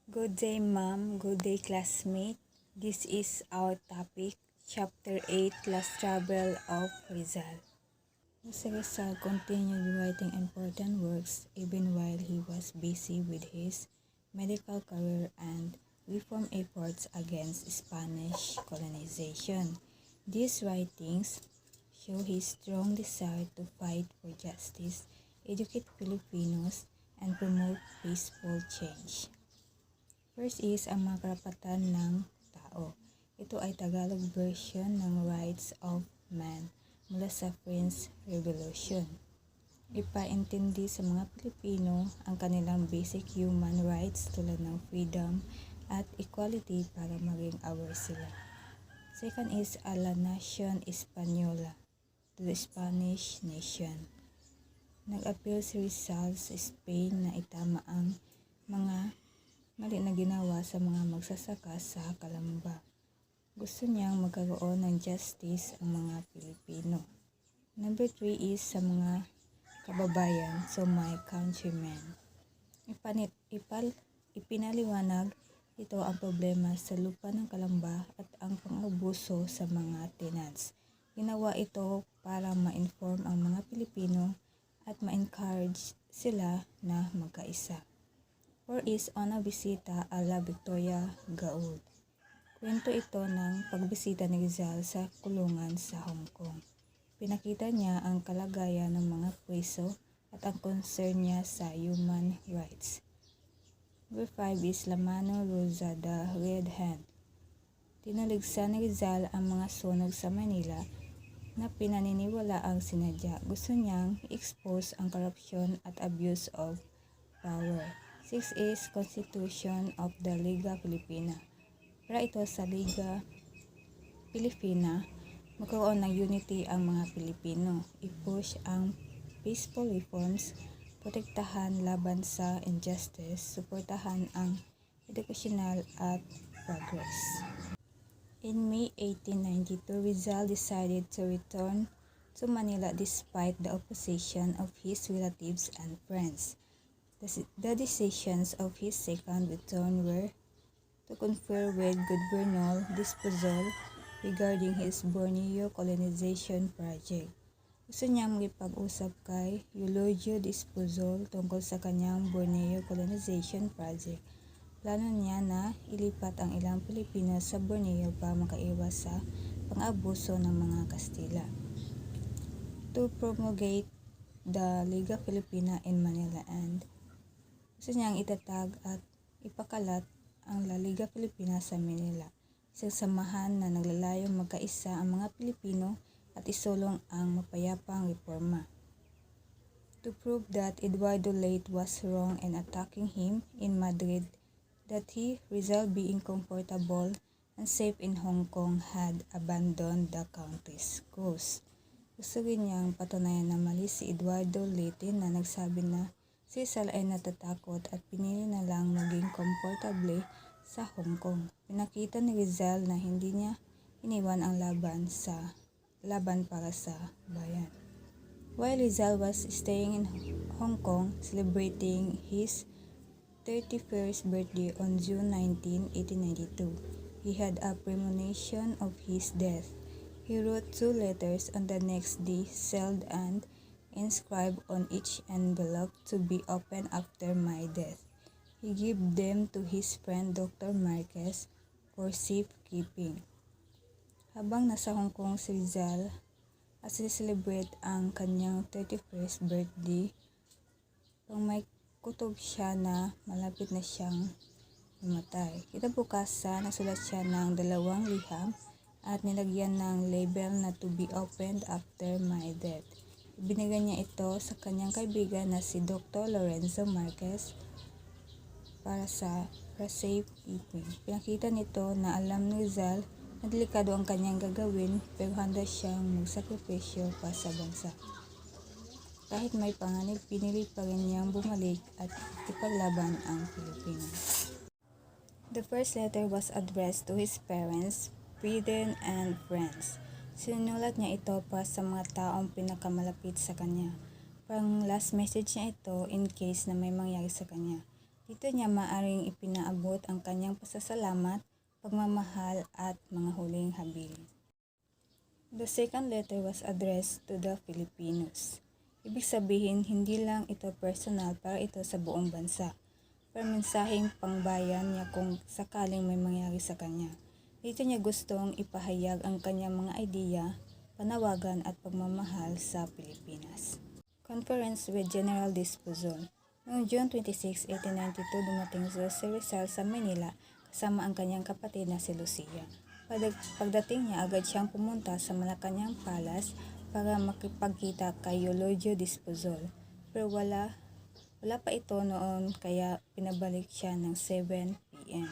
Good day, ma'am. Good day, classmate. This is our topic, Chapter 8, Last Travel of Rizal. Jose Rizal continued writing important works even while he was busy with his medical career and reform efforts against Spanish colonization. These writings show his strong desire to fight for justice, educate Filipinos, and promote peaceful change. First is ang mga karapatan ng tao. Ito ay Tagalog version ng Rights of Man mula sa French Revolution. Ipaintindi sa mga Pilipino ang kanilang basic human rights tulad ng freedom at equality para maging aware sila. Second is a la Nación Española, to the Spanish nation. Nag-appeal si Rizal sa Spain na itama ang mga mali na ginawa sa mga magsasaka sa Calamba. Gusto niyang magkaroon ng justice ang mga Pilipino. Number 3 is sa mga kababayan, so my countrymen. Ipinaliwanag ito ang problema sa lupa ng Calamba at ang pang-abuso sa mga tenants. Ginawa ito para ma-inform ang mga Pilipino at ma-encourage sila na magkaisa. Or is on a bisita a la Victoria Gaud. Kwento ito ng pagbisita ni Rizal sa kulungan sa Hong Kong. Pinakita niya ang kalagayan ng mga preso at ang concern niya sa human rights. Number 5 is La Mano Rosa, the Red Hand. Tinaligsan ni Rizal ang mga sunog sa Manila na pinaniniwala ang sinadya. Gusto niyang i-expose ang corruption at abuse of power. 6 is Constitution of the Liga Filipina. Para ito sa Liga Filipina, magkaroon ng unity ang mga Pilipino, i-push ang peaceful reforms, protektahan laban sa injustice, suportahan ang educational at progress. In May 1892, Rizal decided to return to Manila despite the opposition of his relatives and friends. The decisions of his second return were to confer with Governor Despuzol regarding his Borneo colonization project. Gusto niyang makipag-usap kay Eulogio Despuzol tungkol sa kanyang Borneo colonization project. Plano niya na ilipat ang ilang Pilipino sa Borneo para makaiwas sa pang-abuso ng mga Kastila. To promulgate the Liga Filipina in Manila and gusto niyang itatag at ipakalat ang La Liga Filipina sa Manila, isang samahan na naglalayong magkaisa ang mga Pilipino at isulong ang mapayapang reforma. To prove that Eduardo Late was wrong in attacking him in Madrid, that he, Rizal being comfortable and safe in Hong Kong, had abandoned the country's cause. Gusto rin niyang patunayan na mali si Eduardo Late na nagsabi na si Rizal ay natatakot at pinili na lang maging komportable sa Hong Kong. Pinakita ni Rizal na hindi niya iniwan ang laban para sa bayan. While Rizal was staying in Hong Kong celebrating his 31st birthday on June 19, 1892, he had a premonition of his death. He wrote 2 letters on the next day, sealed and inscribed on each envelope to be opened after my death. He gave them to his friend Dr. Marquez for safekeeping. Habang nasa Hong Kong si Rizal at celebrate ang kanyang 31st birthday, pang may kutob siya na malapit na siyang mamatay. Kinabukasan, nasulat siya ng 2 liham at nilagyan ng label na to be opened after my death. Ibinigay niya ito sa kanyang kaibigan na si Dr. Lorenzo Marquez para safekeeping. Pinakita nito na alam ni Rizal na delikado ang kanyang gagawin pero handa siyang magsakripisyo para sa bansa. Kahit may panganib, pinili pa rin niyang bumalik at ipaglaban ang Pilipinas. The first letter was addressed to his parents, brethren, and friends. Sinulat niya ito para sa mga taong pinakamalapit sa kanya. Parang last message niya ito in case na may mangyari sa kanya. Dito niya maaring ipinaabot ang kanyang pasasalamat, pagmamahal at mga huling habilin. The second letter was addressed to the Filipinos. Ibig sabihin, hindi lang ito personal para ito sa buong bansa. Pero mensaheng pangbayan niya kung sakaling may mangyari sa kanya. Dito niya gustong ipahayag ang kanyang mga idea, panawagan at pagmamahal sa Pilipinas. Conference with General Dizpuzol. Noong June 26, 1892 dumating si Rizal sa Manila kasama ang kanyang kapatid na si Lucia. Pagdating niya, agad siyang pumunta sa Malacañang Palace para makipagkita kay Eulogio Dizpuzol. Pero wala pa ito noon kaya pinabalik siya ng 7 p.m.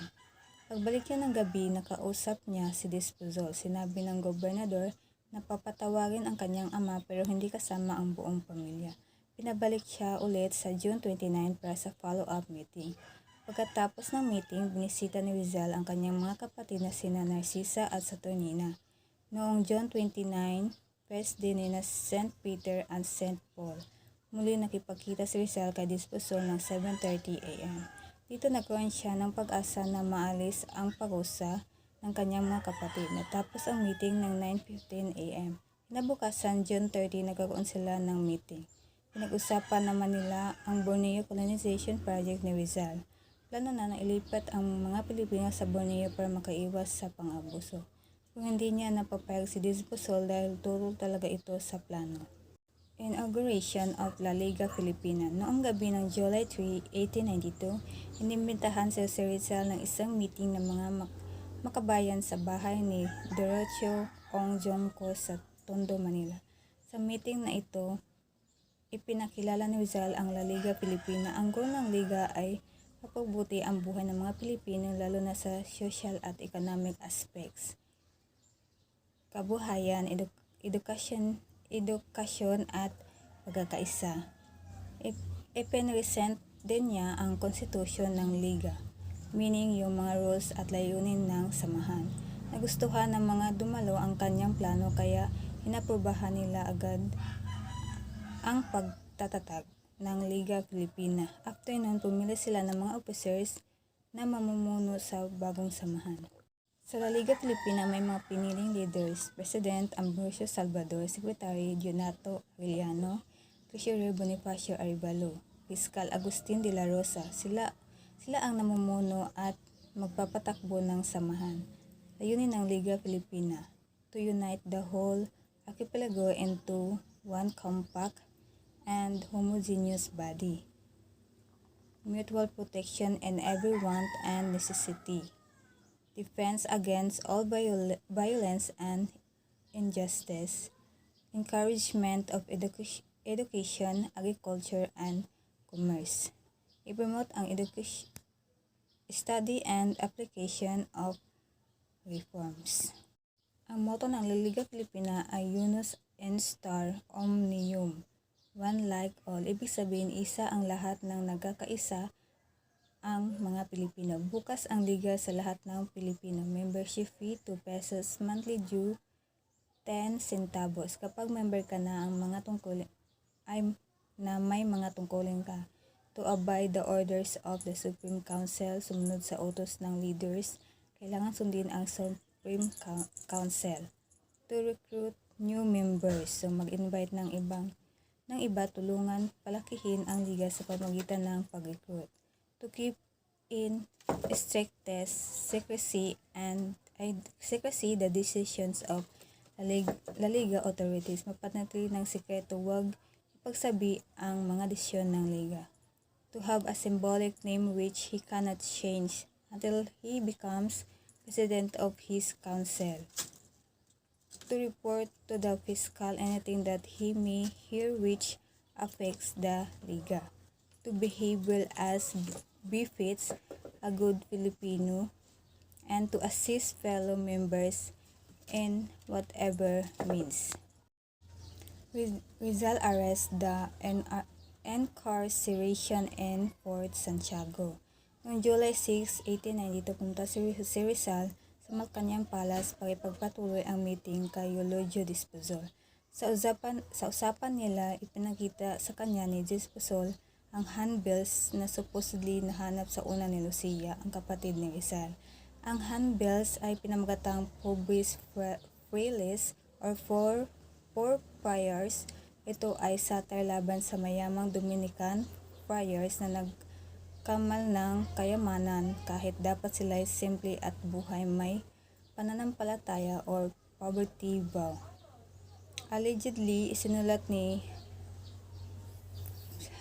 Pagbalik niya ng gabi, nakausap niya si Dizpuzol. Sinabi ng gobernador na papatawarin ang kanyang ama pero hindi kasama ang buong pamilya. Pinabalik siya ulit sa June 29 para sa follow-up meeting. Pagkatapos ng meeting, binisita ni Rizal ang kanyang mga kapatid na sina Narcisa at Saturnina. Noong June 29, first day na St. Peter and St. Paul. Muli nakipagkita si Rizal kay Dizpuzol ng 7:30 a.m. Dito nagkaroon siya ng pag-asa na maalis ang parusa ng kanyang mga kapatid. Natapos ang meeting ng 9:15 a.m. Kinabukasan, June 30, nagkaroon sila ng meeting. Pinag-usapan naman nila ang Borneo Colonization Project ni Rizal. Plano na ilipat ang mga Pilipino sa Borneo para makaiwas sa pang-abuso. Kung hindi niya napapayag si Dizpuzol dahil turo talaga ito sa plano. Inauguration of La Liga Filipina. Noong gabi ng July 3, 1892, inimbitahan si Rizal ng isang meeting ng mga makabayan sa bahay ni Dorotheo Ong Jongko sa Tondo, Manila. Sa meeting na ito, ipinakilala ni Rizal ang La Liga Filipina. Ang goal ng Liga ay mapagbuti ang buhay ng mga Pilipino lalo na sa social at economic aspects. Kabuhayan, edukasyon at pagkakaisa. Ipinresent din niya ang konstitusyon ng Liga, meaning yung mga rules at layunin ng samahan. Nagustuhan ng mga dumalo ang kanyang plano kaya inaprubahan nila agad ang pagtatatag ng Liga Filipina. After nun, pumili sila ng mga officers na mamumuno sa bagong samahan. Sa La Liga Filipina may mga piniling leaders, President Ambrosio Salvador, Secretary Donato Arellano, Treasurer Bonifacio Arevalo, Fiscal Agustin de la Rosa. Sila ang namumuno at magpapatakbo ng samahan. Layunin ng Liga Filipina, to unite the whole archipelago into one compact and homogeneous body. Mutual protection in every want and necessity. Defense against all violence and injustice. Encouragement of education, agriculture, and commerce. I-promote ang study and application of reforms. Ang motto ng Liga Filipina ay Unus Instar Omnium, one like all. Ibig sabihin, isa ang lahat ng nagkakaisa ang mga Pilipino. Bukas ang Liga sa lahat ng Pilipino. Membership fee 2 pesos, monthly due 10 centavos. Kapag member ka na, ang mga tungkulin ay na may mga tungkulin ka. To abide the orders of the Supreme Council, sumunod sa utos ng leaders, kailangan sundin ang Supreme Council. To recruit new members, so mag-invite ng iba, tulungan palakihin ang Liga sa pamamagitan ng pag-recruit. To keep in strictest secrecy the decisions of La Liga authorities. Mapanatili ng sikreto, huwag ipagsabi ang mga desisyon ng Liga. To have a symbolic name which he cannot change until he becomes president of his council. To report to the fiscal anything that he may hear which affects the Liga. To behave well as befits a good Filipino, and to assist fellow members in whatever means. Rizal arrest the incarceration in Fort Santiago. Noong July 6, 1892, pumunta si Rizal sa Malacañang Palace para ipagpatuloy ang meeting kay Eulogio Dizpuzol. Sa usapan nila, ipinakita sa kanya ni Dizpuzol ang handbills na supposedly nahanap sa una ni Lucia, ang kapatid ni Rizal. Ang handbills ay pinamagatang Pobres Frailes or Four Friars. Ito ay satire laban sa mayamang Dominican friars na nagkamal ng kayamanan kahit dapat sila ay simple at buhay may pananampalataya or poverty vow. Allegedly, isinulat ni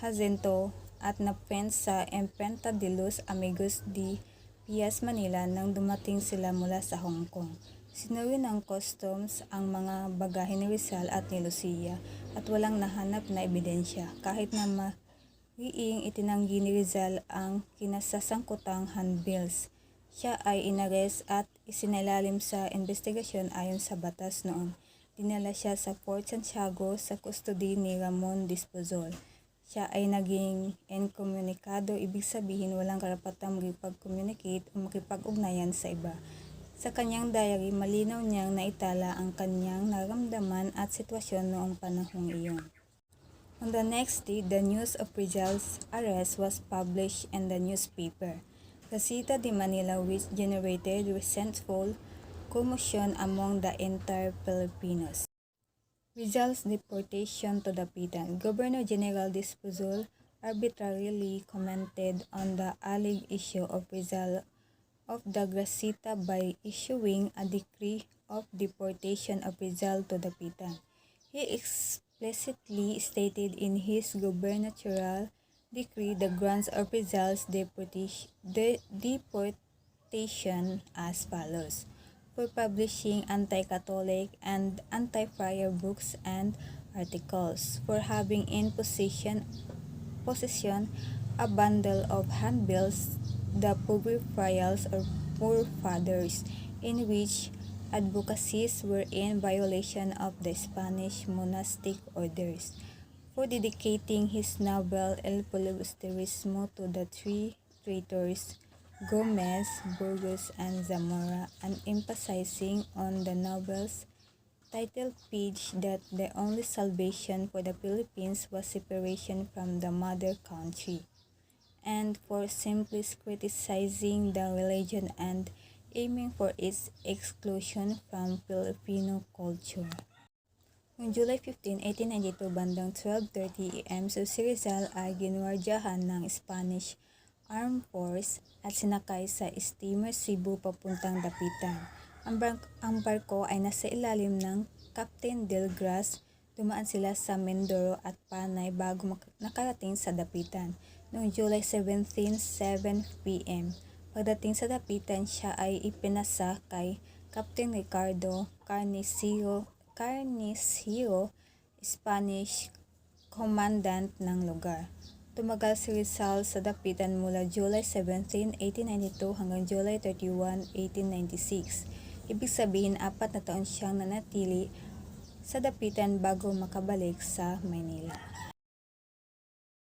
Jacinto at na-print sa Imprenta de los Amigos de Pias, Manila nang dumating sila mula sa Hong Kong. Sinuri ng customs ang mga bagahe ni Rizal at ni Lucia at walang nahanap na ebidensya. Kahit na mariing itinanggi ni Rizal ang kinasasangkutang handbills, siya ay inares at isinailalim sa investigasyon ayon sa batas noon. Dinala siya sa Fort Santiago sa custody ni Ramon Despuzol. Siya ay naging incommunicado, ibig sabihin walang karapatang makipag-communicate o makipag-ugnayan sa iba. Sa kanyang diary, malinaw niyang naitala ang kanyang nararamdaman at sitwasyon noong panahong iyon. On the next day, the news of Rizal's arrest was published in the newspaper Gaceta de Manila, which generated resentful commotion among the entire Filipinos. Rizal's deportation to Dapitan. Governor General Despuzol arbitrarily commented on the alleged issue of Rizal of the Gaceta by issuing a decree of deportation of Rizal to Dapitan. He explicitly stated in his gubernatorial decree the grounds of Rizal's deportation as follows: for publishing anti-Catholic and anti-friar books and articles, for having in possession a bundle of handbills, the Pobres Friars or Poor Fathers, in which advocacies were in violation of the Spanish monastic orders, for dedicating his novel El Filibusterismo to the three traitors Gomez, Burgos, and Zamora, and emphasizing on the novel's title page that the only salvation for the Philippines was separation from the mother country, and for simply criticizing the religion and aiming for its exclusion from Filipino culture. Noong July 15, 1892, bandang 12:30 AM, si Rizal ay ginwardyahan ng Spanish Armed Force at sinakay sa steamer Cebu papuntang Dapitan. Ang barko ay nasa ilalim ng Captain Delgras. Dumaan sila sa Mindoro at Panay bago nakarating sa Dapitan. Noong July 17, 7 PM, pagdating sa Dapitan, siya ay ipinasa kay Captain Ricardo Carnicero, Spanish commandant ng lugar. Tumagal si Rizal sa Dapitan mula July 17, 1892 hanggang July 31, 1896. Ibig sabihin 4 na taon siyang nanatili sa Dapitan bago makabalik sa Maynila.